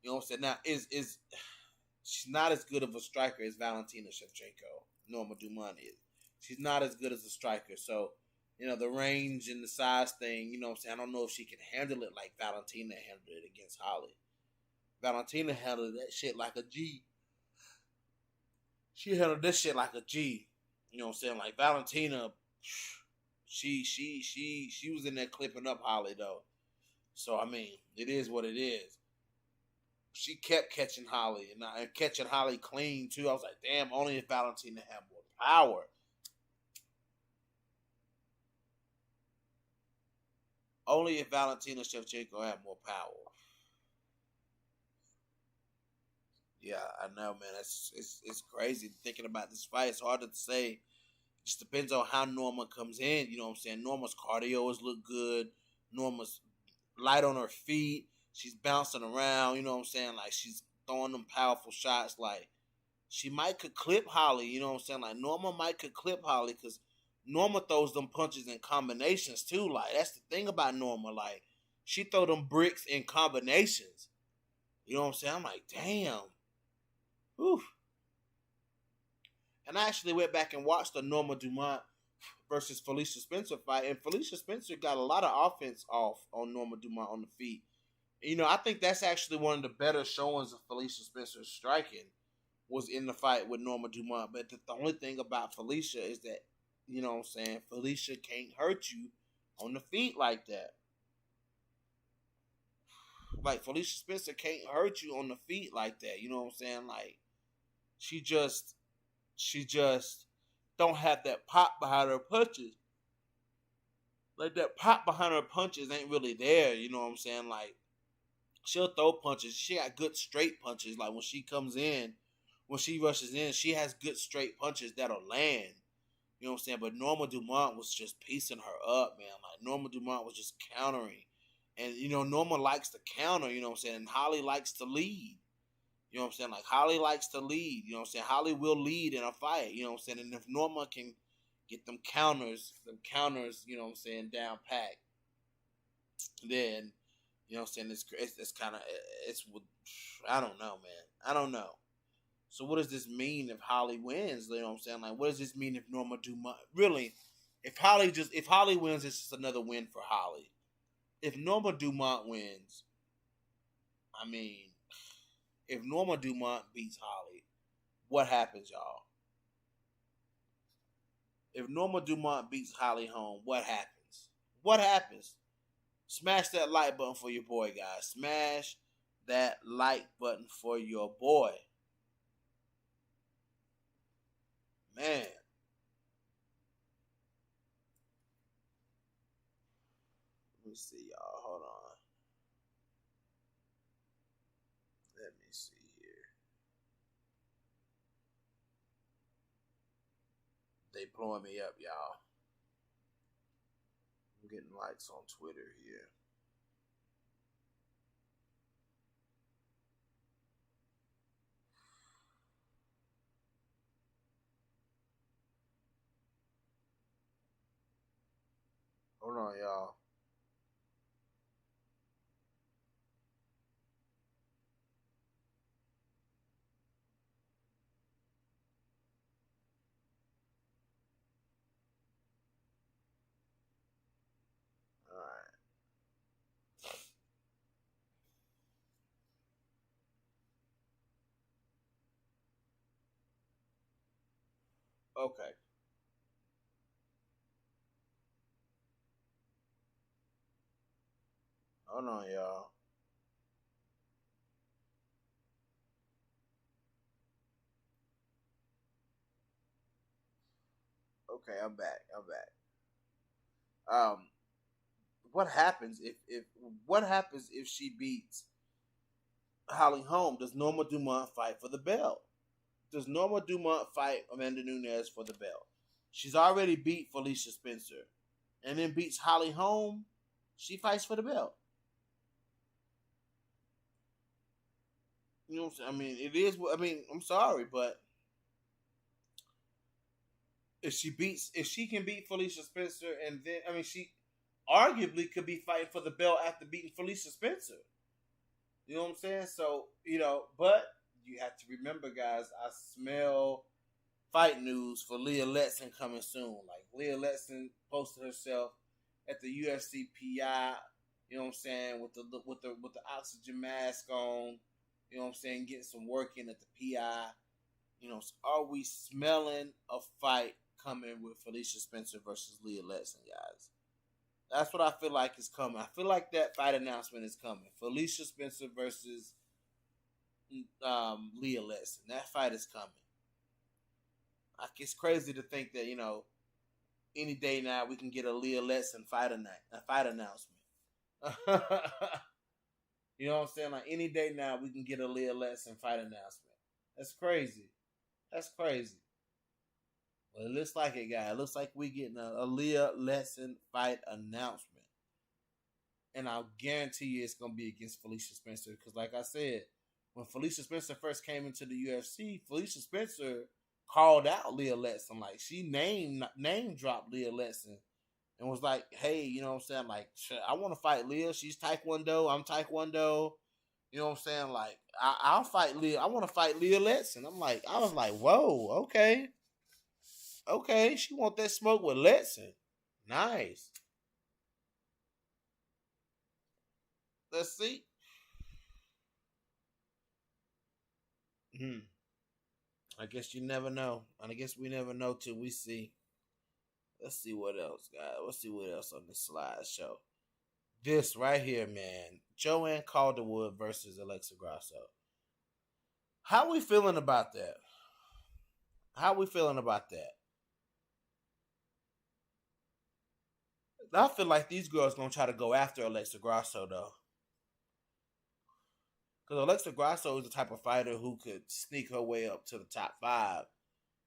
You know what I'm saying? Now, she's not as good of a striker as Valentina Shevchenko. Norma Dumont is. She's not as good as a striker. So, the range and the size thing, you know what I'm saying? I don't know if she can handle it like Valentina handled it against Holly. Valentina handled that shit like a G. She handled this shit like a G. You know what I'm saying? Like, Valentina, she was in there clipping up Holly, though. So, I mean, it is what it is. She kept catching Holly and catching Holly clean, too. I was like, damn, only if Valentina had more power. Only if Valentina Shevchenko had more power. Yeah, I know, man. It's crazy thinking about this fight. It's hard to say. It just depends on how Norma comes in. You know what I'm saying? Norma's cardio has looked good. Norma's light on her feet. She's bouncing around. You know what I'm saying? Like, she's throwing them powerful shots. Like, she might could clip Holly. You know what I'm saying? Like, Norma might could clip Holly because Norma throws them punches in combinations too. Like, that's the thing about Norma. Like, she throw them bricks in combinations. You know what I'm saying? I'm like, damn. Whew. And I actually went back and watched the Norma Dumont versus Felicia Spencer fight, and Felicia Spencer got a lot of offense off on Norma Dumont on the feet. I think that's actually one of the better showings of Felicia Spencer's striking was in the fight with Norma Dumont. But the only thing about Felicia is that, you know what I'm saying, Felicia can't hurt you on the feet like that. like Felicia Spencer can't hurt you on the feet like that. You know what I'm saying? Like she just don't have that pop behind her punches. Like that pop behind her punches ain't really there. You know what I'm saying? Like she'll throw punches. She got good straight punches. Like when she comes in, when she rushes in, she has good straight punches that'll land. You know what I'm saying? But Norma Dumont was just piecing her up, man. Like Norma Dumont was just countering. And you know, Norma likes to counter, you know what I'm saying? And Holly likes to lead. You know what I'm saying? Like Holly likes to lead. You know what I'm saying? Holly will lead in a fight. You know what I'm saying? And if Norma can get them counters, you know what I'm saying, down packed, then you know what I'm saying, it's kind of it's I don't know, man. I don't know. So what does this mean if Holly wins? You know what I'm saying? Like what does this mean if Norma Dumont really if Holly wins, it's just another win for Holly. If Norma Dumont wins, I mean, if Norma Dumont beats Holly, what happens, y'all? If Norma Dumont beats Holly Holm, what happens? What happens? Smash that like button for your boy, guys. Smash that like button for your boy. Man. Let me see, y'all. Hold on. Let me see here. They blowing me up, y'all. I'm getting likes on Twitter here. Hold on, y'all. Okay. Hold on, y'all. Okay, I'm back. What happens if what happens if she beats Holly Holm? Does Norma Dumont fight for the belt? Does Norma Dumont fight Amanda Nunes for the belt? She's already beat Felicia Spencer, and then beats Holly Holm. She fights for the belt. You know what I'm saying? I mean, it is. I mean, I'm sorry, but if she can beat Felicia Spencer, and then I mean, she arguably could be fighting for the belt after beating Felicia Spencer. You know what I'm saying? So you know, but you have to remember, guys. I smell fight news for Leah Letson coming soon. Like Leah Letson posted herself at the UFC PI. You know what I'm saying, with the oxygen mask on. You know what I'm saying, getting some work in at the PI. You know, are we smelling a fight coming with Felicia Spencer versus Leah Letson, guys? That's what I feel like is coming. I feel like that fight announcement is coming. Felicia Spencer versus Leah Letson. That fight is coming. Like, it's crazy to think that, you know, any day now we can get a Leah Letson fight announcement. You know what I'm saying? Like any day now we can get a Leah Letson fight announcement. That's crazy. That's crazy. Well, it looks like it, guys. It looks like we getting a Leah Letson fight announcement. And I'll guarantee you it's going to be against Felicia Spencer. Because like I said, when Felicia Spencer first came into the UFC, Felicia Spencer called out Leah Letson. Like, she name dropped Leah Letson. And was like, hey, you know what I'm saying? Like, I want to fight Leah. She's Taekwondo. I'm Taekwondo. You know what I'm saying? Like, I'll fight Leah. I want to fight Leah Letson. I was like, whoa, okay. Okay, she want that smoke with Letson. Nice. Let's see. I guess you never know. And I guess we never know till we see. Let's see what else, guys. Let's see what else on this slideshow. This right here, man. Joanne Calderwood versus Alexa Grasso. How we feeling about that? How we feeling about that? I feel like these girls gonna try to go after Alexa Grasso though, because Alexa Grasso is the type of fighter who could sneak her way up to the top five.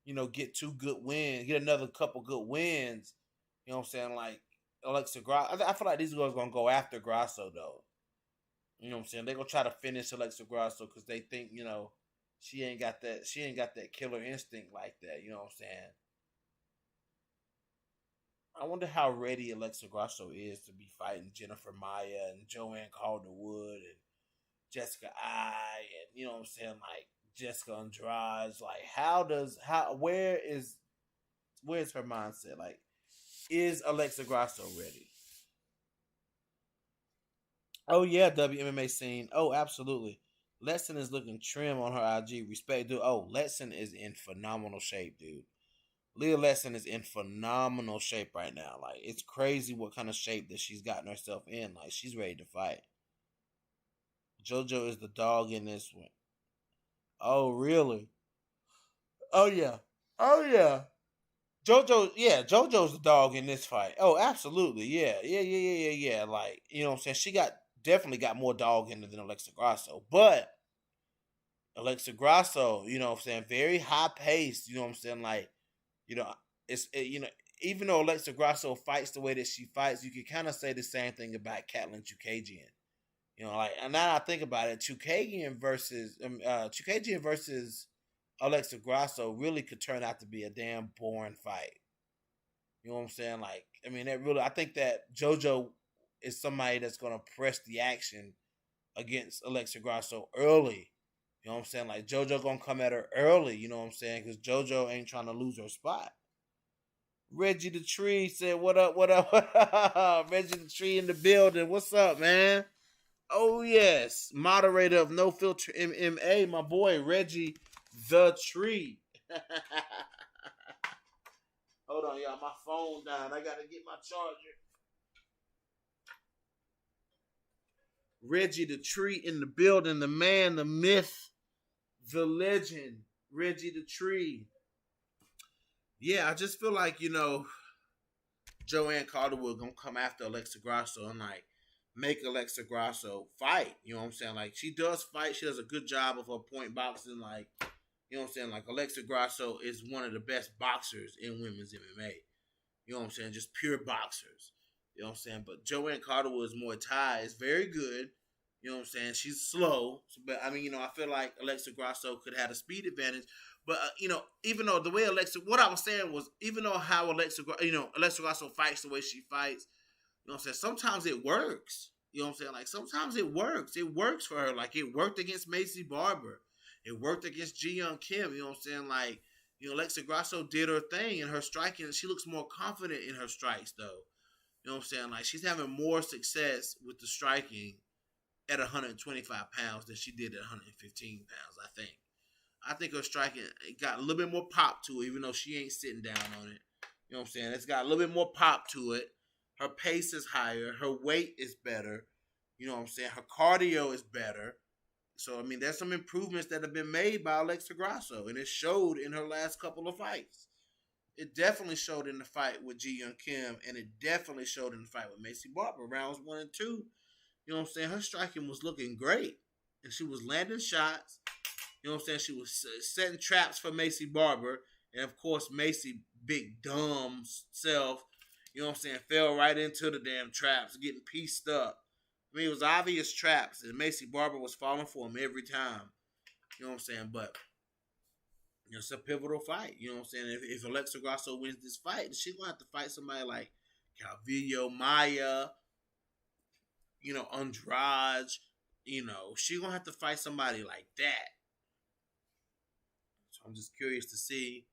You know, get 2 good wins, get another couple good wins. You know what I'm saying? Like Alexa Grasso, I feel like these girls gonna go after Grasso though. You know what I'm saying? They gonna try to finish Alexa Grasso because they think she ain't got that. She ain't got that killer instinct like that. You know what I'm saying? I wonder how ready Alexa Grasso is to be fighting Jennifer Maya and Joanne Calderwood and Jessica I and what I'm saying, like Jessica Andrade. Like where's her mindset? Like, is Alexa Grasso ready? Oh yeah, WMMA scene. Oh, absolutely. Letson is looking trim on her IG. Respect, dude. Oh, Letson is in phenomenal shape, dude. Leah Letson is in phenomenal shape right now. Like, it's crazy what kind of shape that she's gotten herself in. Like, she's ready to fight. JoJo is the dog in this one. Oh, really? Oh yeah. Oh yeah. JoJo's the dog in this fight. Oh, absolutely. Yeah. Yeah. Like, you know what I'm saying? She definitely got more dog in her than Alexa Grasso. But Alexa Grasso, you know what I'm saying, very high paced, you know what I'm saying? Like, you know, even though Alexa Grasso fights the way that she fights, you can kind of say the same thing about Katlyn Chookagian. You know, like, and now I think about it, Chookagian versus Alexa Grasso really could turn out to be a damn boring fight. You know what I'm saying? Like, I mean, I think that JoJo is somebody that's gonna press the action against Alexa Grasso early. You know what I'm saying? Like, JoJo gonna come at her early. You know what I'm saying? Because JoJo ain't trying to lose her spot. Reggie the Tree said, "What up? What up? What up?" Reggie the Tree in the building. What's up, man? Oh yes, moderator of No Filter MMA, my boy Reggie the Tree. Hold on, y'all. My phone down. I gotta get my charger. Reggie the Tree in the building. The man, the myth, the legend. Reggie the Tree. Yeah, I just feel like, Joanne Calderwood gonna come after Alexa Grasso and like make Alexa Grasso fight. You know what I'm saying? Like, she does fight. She does a good job of her point boxing. Like, you know what I'm saying? Like, Alexa Grasso is one of the best boxers in women's MMA. You know what I'm saying? Just pure boxers. You know what I'm saying? But Joanne Calderwood is Muay Thai. Is very good. You know what I'm saying? She's slow. But, I mean, I feel like Alexa Grasso could have a speed advantage. But, even though the way what I was saying was, even though how Alexa Grasso fights the way she fights, you know what I'm saying, sometimes it works. You know what I'm saying? Like, sometimes it works. It works for her. Like, it worked against Macy Barber. It worked against Ji Young Kim. You know what I'm saying? Like, Alexa Grasso did her thing, and her striking, she looks more confident in her strikes, though. You know what I'm saying? Like, she's having more success with the striking at 125 pounds than she did at 115 pounds, I think. I think her striking got a little bit more pop to it, even though she ain't sitting down on it. You know what I'm saying? It's got a little bit more pop to it. Her pace is higher. Her weight is better. You know what I'm saying? Her cardio is better. So, I mean, there's some improvements that have been made by Alexa Grasso, and it showed in her last couple of fights. It definitely showed in the fight with Ji Young Kim, and it definitely showed in the fight with Macy Barber, rounds 1 and 2. You know what I'm saying? Her striking was looking great, and she was landing shots. You know what I'm saying? She was setting traps for Macy Barber, and of course, Macy, big dumb self, you know what I'm saying, fell right into the damn traps, getting pieced up. I mean, it was obvious traps, and Macy Barber was falling for him every time. You know what I'm saying? But, it's a pivotal fight. You know what I'm saying? If Alexa Grasso wins this fight, she's going to have to fight somebody like Calvillo, Maya, Andrade. She's going to have to fight somebody like that. So I'm just curious to see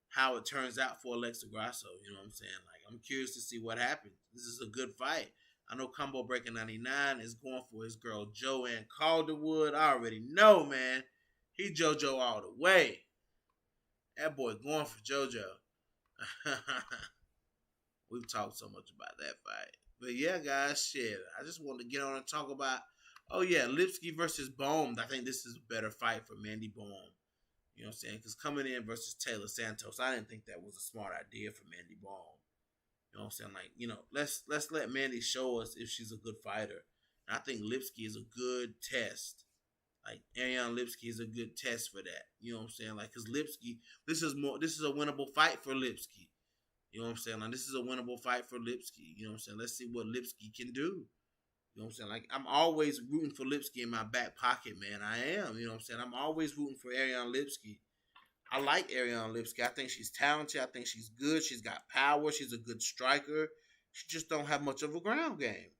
how it turns out for Alexa Grasso. You know what I'm saying? Like, I'm curious to see what happens. This is a good fight. I know Combo Breaker 99 is going for his girl Joanne Calderwood. I already know, man. He JoJo all the way. That boy going for JoJo. We've talked so much about that fight. But yeah, guys, shit. I just wanted to get on and talk about. Oh yeah, Lipsky versus Bohm. I think this is a better fight for Mandy Bohm. You know what I'm saying? Because coming in versus Taylor Santos, I didn't think that was a smart idea for Mandy Bohm. You know what I'm saying? Like, let's let Mandy show us if she's a good fighter. And I think Lipsky is a good test. Like Ariane Lipsky is a good test for that. You know what I'm saying? Like, cause Lipsky, this is a winnable fight for Lipsky. You know what I'm saying? Like, this is a winnable fight for Lipsky. You know what I'm saying? Let's see what Lipsky can do. You know what I'm saying? Like, I'm always rooting for Lipsky in my back pocket, man. I am. You know what I'm saying? I'm always rooting for Ariane Lipsky. I like Ariane Lipsky. I think she's talented. I think she's good. She's got power. She's a good striker. She just don't have much of a ground game.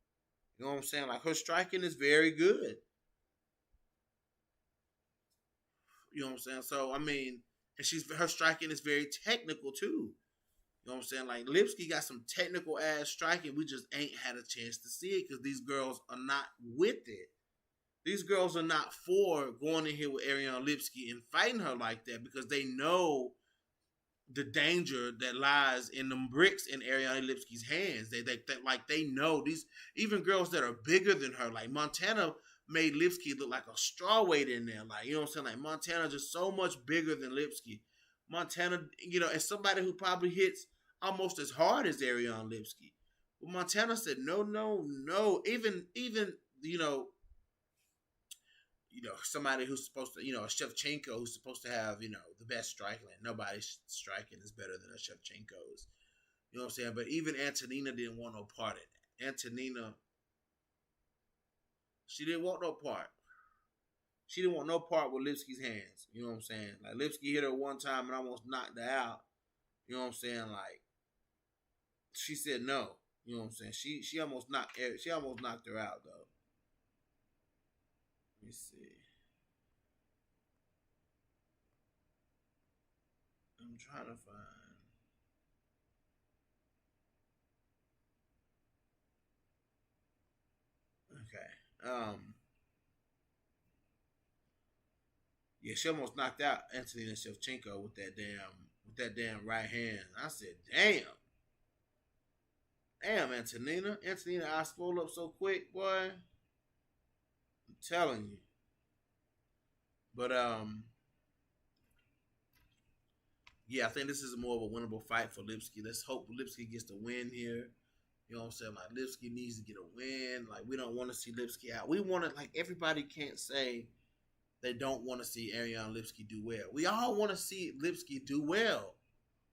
You know what I'm saying? Like, her striking is very good. You know what I'm saying? So, I mean, and her striking is very technical, too. You know what I'm saying? Like, Lipsky got some technical ass striking. We just ain't had a chance to see it because these girls are not with it. These girls are not for going in here with Ariane Lipsky and fighting her like that because they know the danger that lies in them bricks in Ariane Lipsky's hands. They know these, even girls that are bigger than her, like Montana made Lipsky look like a straw weight in there. Like, you know what I'm saying? Like, Montana just so much bigger than Lipsky. Montana, you know, as somebody who probably hits almost as hard as Ariane Lipsky. But Montana said, no, no, no. Even, somebody who's supposed to, a Shevchenko who's supposed to have, the best striking. Like, nobody's striking is better than a Shevchenko's. You know what I'm saying? But even Antonina didn't want no part in that. Antonina, she didn't want no part. She didn't want no part with Lipsky's hands. You know what I'm saying? Like, Lipsky hit her one time and almost knocked her out. You know what I'm saying? Like, she said no. You know what I'm saying? She almost knocked her out though. Let me see. I'm trying to find. Okay. Yeah, she almost knocked out Antonina Shevchenko with that damn right hand. I said, damn. Damn, Antonina. Antonina, I spoiled up so quick, boy. I'm telling you. But yeah, I think this is more of a winnable fight for Lipsky. Let's hope Lipsky gets the win here. You know what I'm saying? Like, Lipsky needs to get a win. Like, we don't want to see Lipsky out. We want to, like, everybody can't say they don't want to see Ariane Lipsky do well. We all want to see Lipsky do well.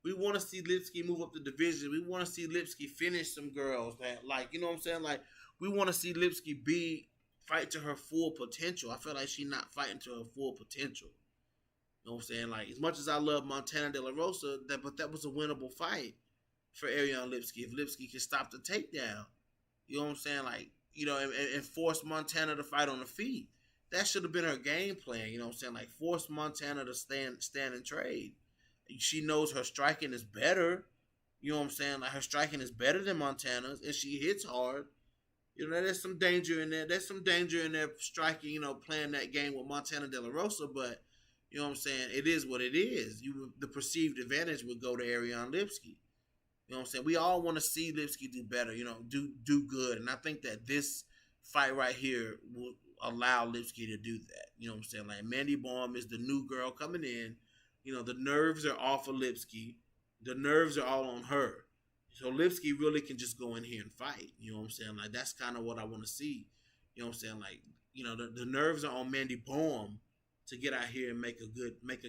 We want to see Lipsky move up the division. We want to see Lipsky finish some girls that, like, you know what I'm saying? Like, we want to see Lipsky fight to her full potential. I feel like she's not fighting to her full potential. You know what I'm saying? Like, as much as I love Montana De La Rosa, but that was a winnable fight for Ariane Lipsky. If Lipsky can stop the takedown, you know what I'm saying? Like, and force Montana to fight on the feet. That should have been her game plan. You know what I'm saying? Like, force Montana to stand and trade. She knows her striking is better. You know what I'm saying? Like, her striking is better than Montana's, and she hits hard. You know, there's some danger in there. There's some danger in there striking, playing that game with Montana De La Rosa, but you know what I'm saying? It is what it is. The perceived advantage would go to Ariane Lipsky. You know what I'm saying? We all want to see Lipsky do better, do good. And I think that this fight right here will allow Lipsky to do that. You know what I'm saying? Like, Mandy Bohm is the new girl coming in. The nerves are off of Lipsky. The nerves are all on her. So Lipsky really can just go in here and fight. You know what I'm saying? Like, that's kind of what I want to see. You know what I'm saying? Like, the nerves are on Mandy Bohm to get out here and make a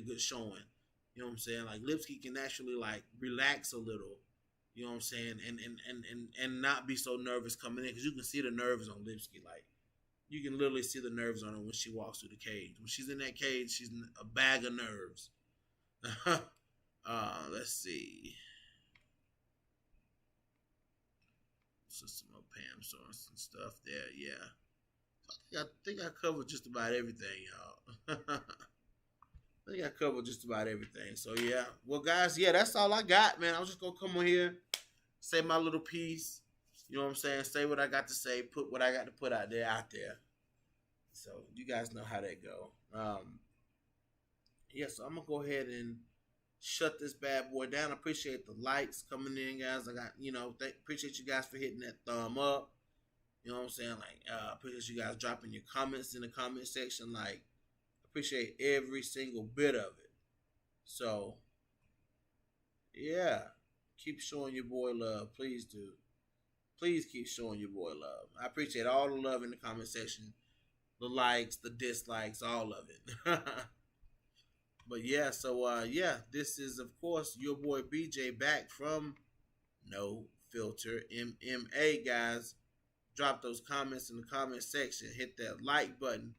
good showing. You know what I'm saying? Like, Lipsky can actually, like, relax a little. You know what I'm saying? And not be so nervous coming in, because you can see the nerves on Lipsky. Like, you can literally see the nerves on her when she walks through the cage. When she's in that cage, she's a bag of nerves. Let's see. System of Pam source and stuff there, yeah. I think I covered just about everything, y'all. I think I covered just about everything. So yeah. Well, guys, yeah, that's all I got, man. I was just gonna come on here, say my little piece. You know what I'm saying? Say what I got to say, put what I got to put out there. So you guys know how that go. Yeah, so I'm gonna go ahead and shut this bad boy down. I appreciate the likes coming in, guys. I got, appreciate you guys for hitting that thumb up. You know what I'm saying? Like, appreciate you guys dropping your comments in the comment section. Like, appreciate every single bit of it. So, yeah, keep showing your boy love. Please do. Please keep showing your boy love. I appreciate all the love in the comment section. The likes, the dislikes, all of it. But yeah, so yeah, this is of course your boy BJ back from No Filter MMA, guys. Drop those comments in the comment section. Hit that like button.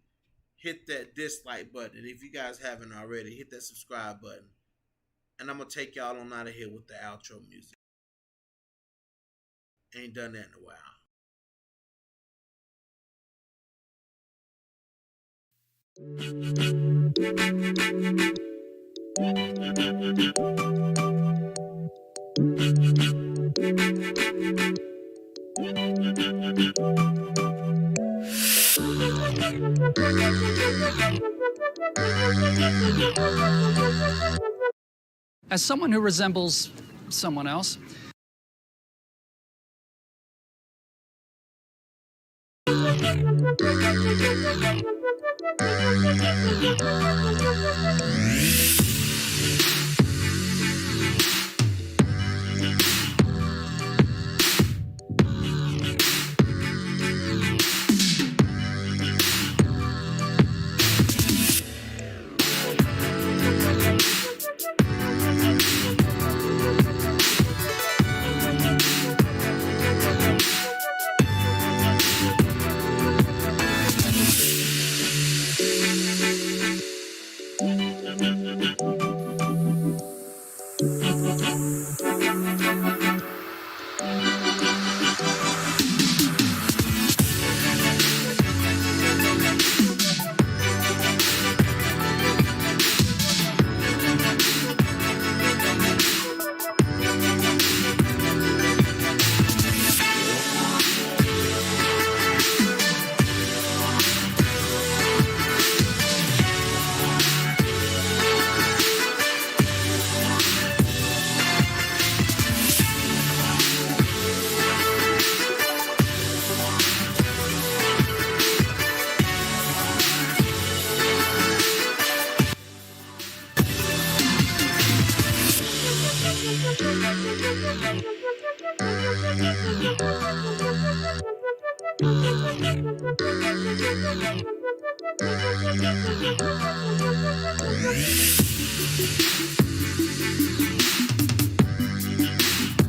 Hit that dislike button. And if you guys haven't already, hit that subscribe button. And I'm gonna take y'all on out of here with the outro music. Ain't done that in a while. As someone who resembles someone else,